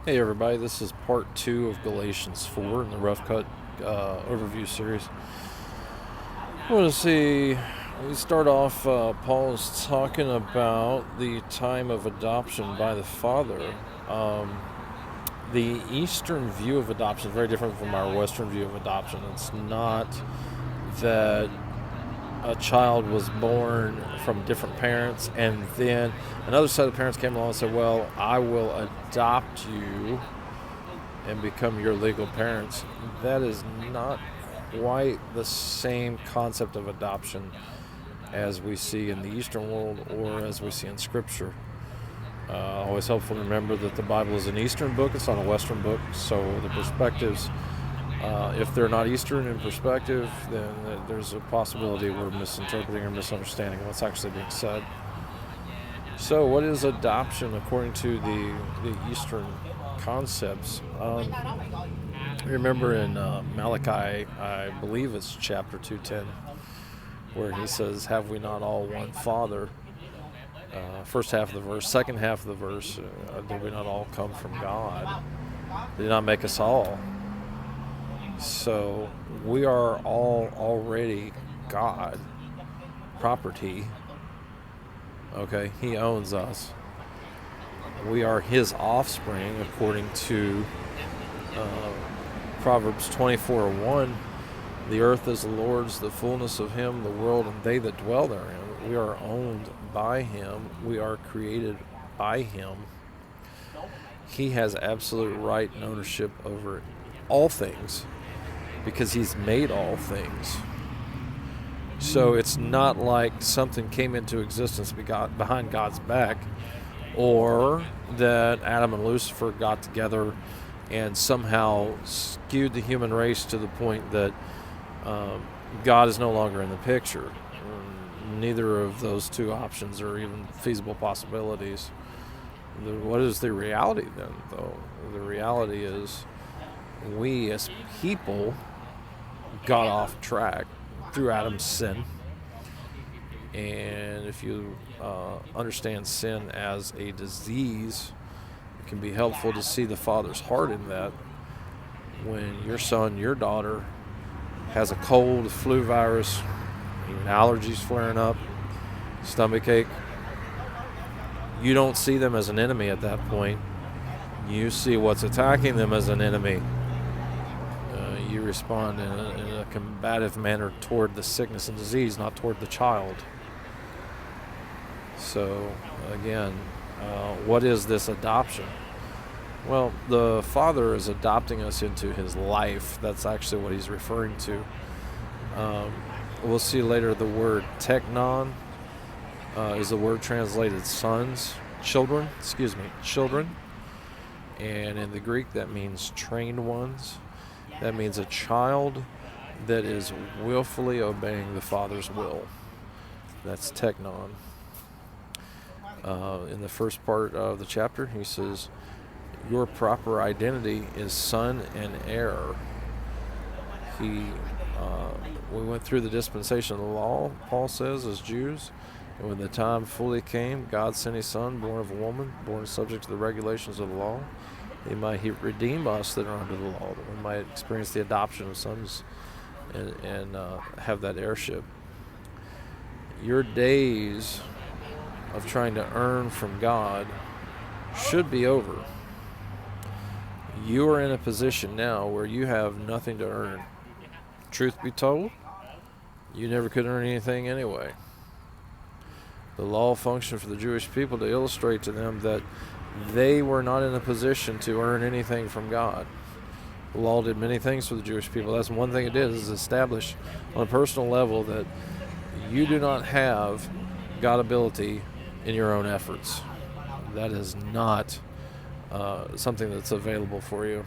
Hey everybody, this is part 2 of Galatians 4 in the Roughcut overview series. I want to see, we start off, Paul is talking about the time of adoption by the Father. The Eastern view of adoption is very different from our Western view of adoption. It's not that a child was born from different parents and then another set of parents came along and said, well, I will adopt you and become your legal parents. That is not quite the same concept of adoption as we see in the Eastern world or as we see in Scripture. Always helpful to remember that the Bible is an Eastern book, it's not a Western book, so the perspectives, if they're not Eastern in perspective, then there's a possibility we're misinterpreting or misunderstanding what's actually being said. So, what is adoption according to the Eastern concepts? Remember in Malachi, I believe it's chapter 2:10, where he says, "Have we not all one Father?" First half of the verse, second half of the verse, did we not all come from God? Did he not make us all? So we are all already God property. Okay, he owns us. We are his offspring according to Proverbs 24:1. The earth is the Lord's, the fullness of him, the world, and they that dwell therein. We are owned by him. We are created by him. He has absolute right and ownership over all things because he's made all things. So it's not like something came into existence behind God's back, or that Adam and Lucifer got together and somehow skewed the human race to the point that God is no longer in the picture. Neither of those two options are even feasible possibilities. What is the reality then, though? The reality is we as people got off track through Adam's sin. And if you understand sin as a disease, it can be helpful to see the Father's heart in that. When your son, your daughter has a cold, flu virus, even allergies flaring up, stomach ache, you don't see them as an enemy at that point. You see what's attacking them as an enemy. You respond in a combative manner toward the sickness and disease, not toward the child. So, again, what is this adoption? Well, the Father is adopting us into his life. That's actually what he's referring to. We'll see later the word teknon is the word translated children. And in the Greek that means trained ones. That means a child that is willfully obeying the Father's will. That's teknon. In the first part of the chapter, he says, your proper identity is son and heir. We went through the dispensation of the law, Paul says, as Jews. And when the time fully came, God sent his son, born of a woman, born subject to the regulations of the law. He might redeem us that are under the law, that we might experience the adoption of sons and have that heirship. Your days of trying to earn from God should be over. You are in a position now where you have nothing to earn. Truth be told, you never could earn anything anyway. The law functioned for the Jewish people to illustrate to them that they were not in a position to earn anything from God. The law did many things for the Jewish people. That's one thing it did, is establish on a personal level that you do not have God ability in your own efforts. That is not something that's available for you.